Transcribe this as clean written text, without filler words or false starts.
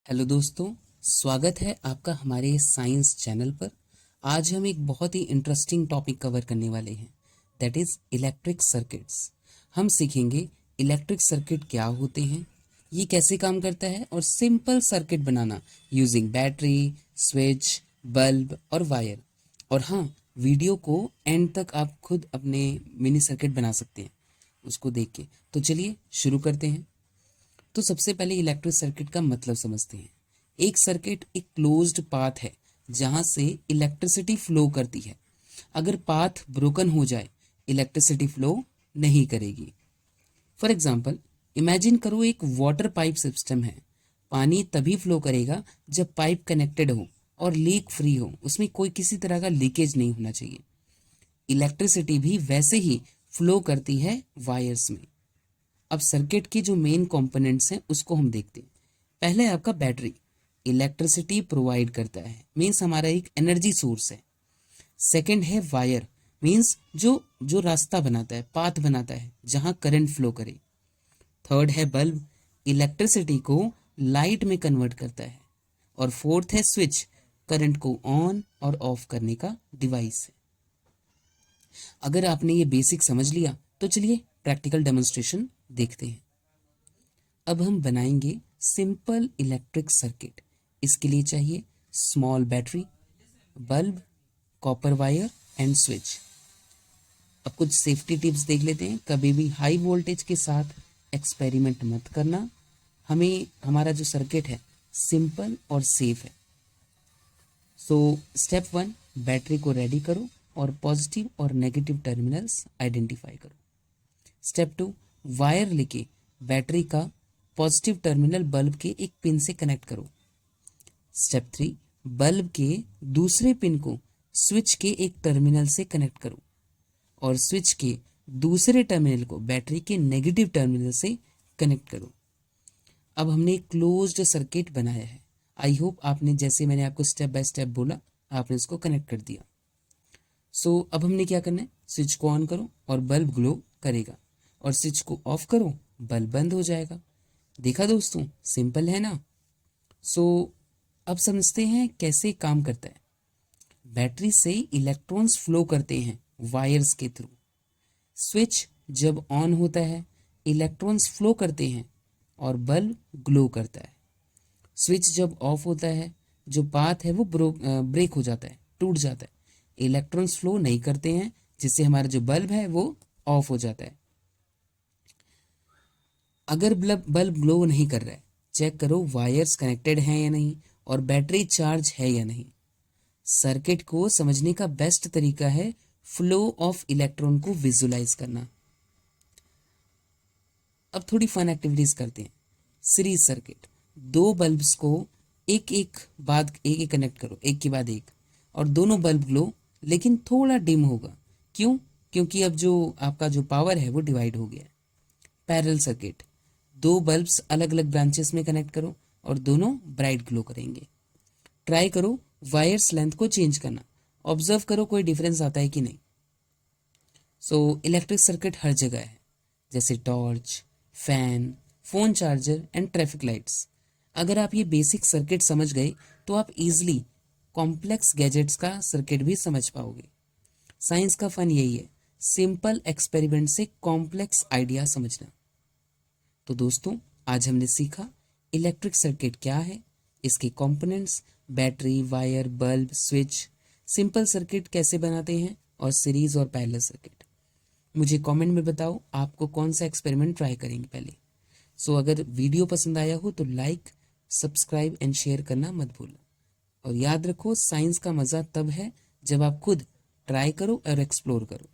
Hello दोस्तों, स्वागत है आपका हमारे साइंस चैनल पर। आज हम एक बहुत ही इंटरेस्टिंग टॉपिक कवर करने वाले हैं, दैट इज़ इलेक्ट्रिक सर्किट्स। हम सीखेंगे इलेक्ट्रिक सर्किट क्या होते हैं, ये कैसे काम करता है और सिंपल सर्किट बनाना यूजिंग बैटरी, स्विच, बल्ब और वायर। और हाँ, वीडियो को एंड तक आप खुद अपने मिनी सर्किट बना सकते हैं उसको देख के। तो चलिए शुरू करते हैं। तो सबसे पहले इलेक्ट्रिक सर्किट का मतलब समझते हैं। एक सर्किट एक क्लोज्ड पाथ है जहां से इलेक्ट्रिसिटी फ्लो करती है। अगर पाथ ब्रोकन हो जाए, इलेक्ट्रिसिटी फ्लो नहीं करेगी। फॉर एग्जाम्पल, इमेजिन करो एक वाटर पाइप सिस्टम है। पानी तभी फ्लो करेगा जब पाइप कनेक्टेड हो और लीक फ्री हो, उसमें कोई किसी तरह का लीकेज नहीं होना चाहिए। इलेक्ट्रिसिटी भी वैसे ही फ्लो करती है वायर्स में। अब सर्किट के जो मेन कंपोनेंट्स हैं उसको हम देखते हैं। पहले आपका बैटरी इलेक्ट्रिसिटी प्रोवाइड करता है, मीन्स हमारा एक एनर्जी सोर्स है। सेकंड है वायर, मीन्स जो जो रास्ता बनाता है, पाथ बनाता है जहां करंट फ्लो करे। थर्ड है बल्ब, इलेक्ट्रिसिटी को लाइट में कन्वर्ट करता है। और फोर्थ है स्विच, करंट को ऑन और ऑफ करने का डिवाइस है। अगर आपने ये बेसिक समझ लिया तो चलिए प्रैक्टिकल डेमोन्स्ट्रेशन देखते हैं। अब हम बनाएंगे सिंपल इलेक्ट्रिक सर्किट। इसके लिए चाहिए small battery, bulb, copper wire and switch. अब कुछ सेफ्टी टिप्स देख लेते हैं। कभी भी हाई वोल्टेज के साथ एक्सपेरिमेंट मत करना। हमें हमारा जो सर्किट है सिंपल और सेफ है। सो स्टेप 1, बैटरी को रेडी करो और पॉजिटिव और नेगेटिव टर्मिनल्स आइडेंटिफाई करो। स्टेप 2, वायर लेके बैटरी का पॉजिटिव टर्मिनल बल्ब के एक पिन से कनेक्ट करो। स्टेप 3, बल्ब के दूसरे पिन को स्विच के एक टर्मिनल से कनेक्ट करो और स्विच के दूसरे टर्मिनल को बैटरी के नेगेटिव टर्मिनल से कनेक्ट करो। अब हमने एक क्लोज्ड सर्किट बनाया है। आई होप आपने, जैसे मैंने आपको स्टेप बाय स्टेप बोला, आपने उसको कनेक्ट कर दिया। सो अब हमने क्या करना है, स्विच को ऑन करो और बल्ब ग्लो करेगा, और स्विच को ऑफ करो, बल्ब बंद हो जाएगा। देखा दोस्तों, सिंपल है ना। सो अब समझते हैं कैसे काम करता है। बैटरी से इलेक्ट्रॉन्स फ्लो करते हैं वायर्स के थ्रू। स्विच जब ऑन होता है, इलेक्ट्रॉन्स फ्लो करते हैं और बल्ब ग्लो करता है। स्विच जब ऑफ होता है, जो पाथ है वो ब्रेक हो जाता है, टूट जाता है। इलेक्ट्रॉन्स फ्लो नहीं करते हैं, जिससे हमारा जो बल्ब है वो ऑफ हो जाता है। अगर बल्ब ग्लो नहीं कर रहा है, चेक करो वायर्स कनेक्टेड हैं या नहीं और बैटरी चार्ज है या नहीं। सर्किट को समझने का बेस्ट तरीका है फ्लो ऑफ इलेक्ट्रॉन को विजुलाइज करना। अब थोड़ी फन एक्टिविटीज करते हैं। सीरीज सर्किट, दो बल्ब्स को एक एक कनेक्ट करो, एक के बाद एक, और दोनों बल्ब ग्लो, लेकिन थोड़ा डिम होगा। क्यों? क्योंकि अब जो आपका जो पावर है वो डिवाइड हो गया है। पैरेलल सर्किट, दो बल्ब्स अलग अलग ब्रांचेस में कनेक्ट करो और दोनों ब्राइट ग्लो करेंगे। ट्राई करो वायर्स लेंथ को चेंज करना, ऑब्जर्व करो कोई डिफरेंस आता है कि नहीं। सो इलेक्ट्रिक सर्किट हर जगह है, जैसे torch, fan, phone charger and traffic lights. अगर आप ये बेसिक सर्किट समझ गए तो आप इजीली कॉम्प्लेक्स गैजेट्स का सर्किट भी समझ पाओगे। साइंस का फन यही है, सिंपल एक्सपेरिमेंट से कॉम्प्लेक्स आइडिया समझना। तो दोस्तों, आज हमने सीखा इलेक्ट्रिक सर्किट क्या है, इसके components, battery, wire, bulb, switch, simple circuit कैसे बनाते हैं, और सीरीज और पैरेलल सर्किट। मुझे कमेंट में बताओ आपको कौन सा एक्सपेरिमेंट ट्राई करेंगे पहले। सो अगर वीडियो पसंद आया हो तो लाइक, सब्सक्राइब एंड शेयर करना मत भूलना। और याद रखो, साइंस का मज़ा तब है जब आप खुद ट्राई करो और एक्सप्लोर करो।